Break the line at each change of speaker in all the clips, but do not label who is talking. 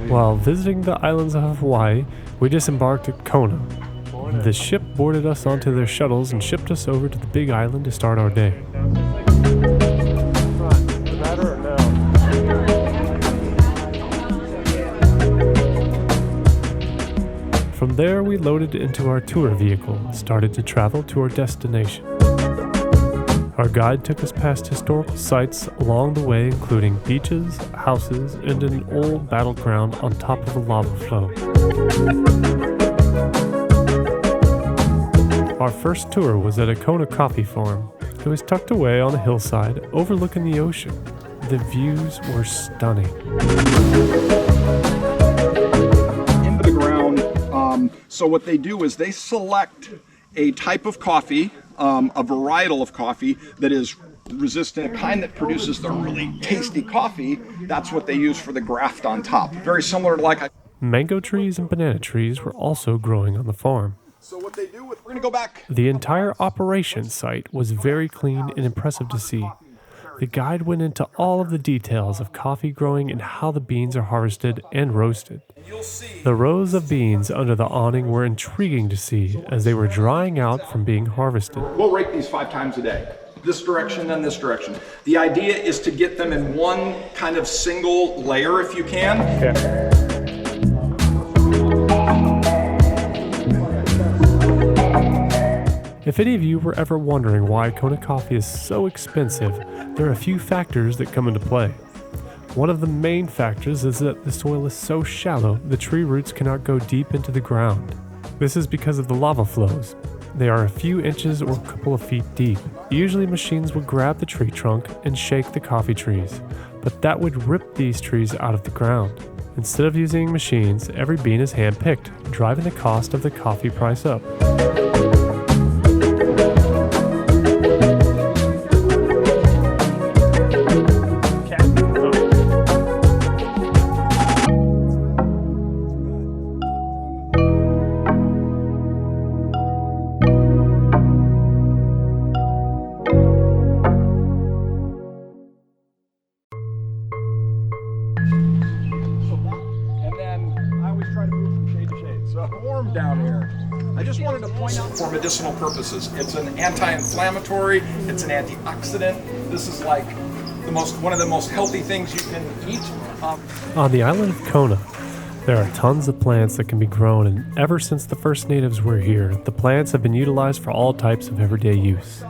While visiting the islands of Hawaii, we disembarked at Kona. The ship boarded us onto their shuttles and shipped us over to the big island to start our day. From there, we loaded into our tour vehicle and started to travel to our destination. Our guide took us past historical sites along the way, including beaches, houses, and an old battleground on top of a lava flow. Our first tour was at a Kona coffee farm. It was tucked away on a hillside overlooking the ocean. The views were stunning.
Into the ground. So what they do is they select a type of coffee, a varietal of coffee that is resistant, a kind that produces the really tasty coffee. That's what they use for the graft on top. Very similar to
Mango trees and banana trees were also growing on the farm.
So what they do we're going to go back.
The entire operation site was very clean and impressive to see. The guide went into all of the details of coffee growing and how the beans are harvested and roasted. The rows of beans under the awning were intriguing to see as they were drying out from being harvested.
We'll rake these 5 times a day. This direction, then this direction. The idea is to get them in one kind of single layer if you can.
Yeah. If any of you were ever wondering why Kona coffee is so expensive, there are a few factors that come into play. One of the main factors is that the soil is so shallow the tree roots cannot go deep into the ground. This is because of the lava flows. They are a few inches or a couple of feet deep. Usually machines would grab the tree trunk and shake the coffee trees, but that would rip these trees out of the ground. Instead of using machines, every bean is hand-picked, driving the cost of the coffee price up.
Warm down here. I just wanted to point out for medicinal purposes. It's an anti-inflammatory, it's an antioxidant. This is like one of the most healthy things you can eat.
On the island of Kona, there are tons of plants that can be grown, and ever since the first natives were here, the plants have been utilized for all types of everyday use.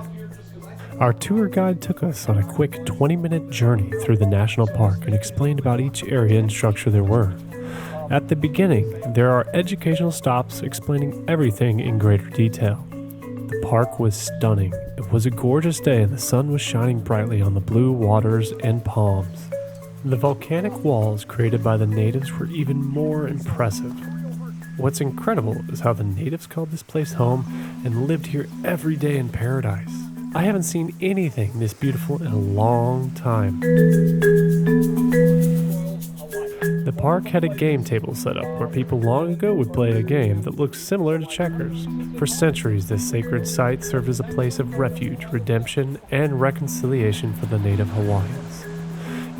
Our tour guide took us on a quick 20-minute journey through the national park and explained about each area and structure there were. At the beginning, there are educational stops explaining everything in greater detail. The park was stunning. It was a gorgeous day and the sun was shining brightly on the blue waters and palms. The volcanic walls created by the natives were even more impressive. What's incredible is how the natives called this place home and lived here every day in paradise. I haven't seen anything this beautiful in a long time. The park had a game table set up where people long ago would play a game that looked similar to checkers. For centuries, this sacred site served as a place of refuge, redemption, and reconciliation for the native Hawaiians.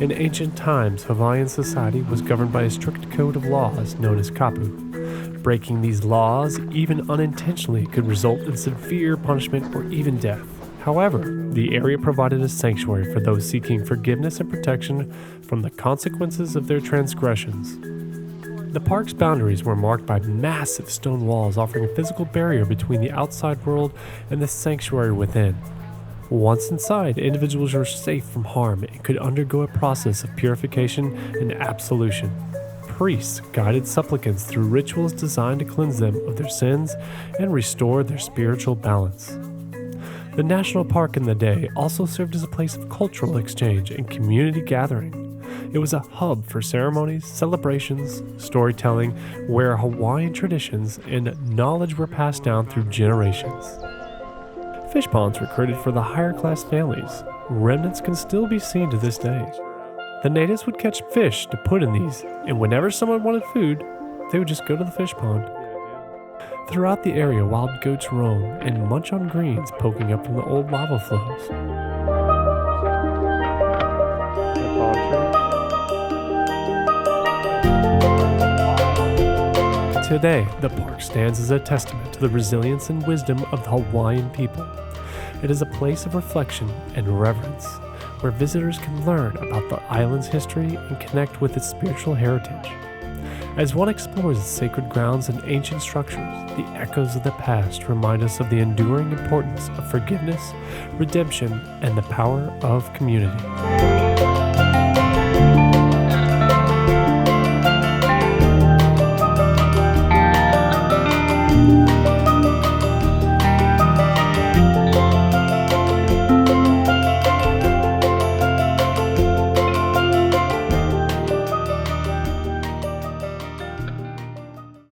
In ancient times, Hawaiian society was governed by a strict code of laws known as kapu. Breaking these laws, even unintentionally, could result in severe punishment or even death. However, the area provided a sanctuary for those seeking forgiveness and protection from the consequences of their transgressions. The park's boundaries were marked by massive stone walls offering a physical barrier between the outside world and the sanctuary within. Once inside, individuals were safe from harm and could undergo a process of purification and absolution. Priests guided supplicants through rituals designed to cleanse them of their sins and restore their spiritual balance. The national park in the day also served as a place of cultural exchange and community gathering. It was a hub for ceremonies, celebrations, storytelling, where Hawaiian traditions and knowledge were passed down through generations. Fish ponds were created for the higher class families. Remnants can still be seen to this day. The natives would catch fish to put in these, and whenever someone wanted food, they would just go to the fish pond. Throughout the area, wild goats roam and munch on greens poking up from the old lava flows. Today, the park stands as a testament to the resilience and wisdom of the Hawaiian people. It is a place of reflection and reverence, where visitors can learn about the island's history and connect with its spiritual heritage. As one explores its sacred grounds and ancient structures, the echoes of the past remind us of the enduring importance of forgiveness, redemption, and the power of community.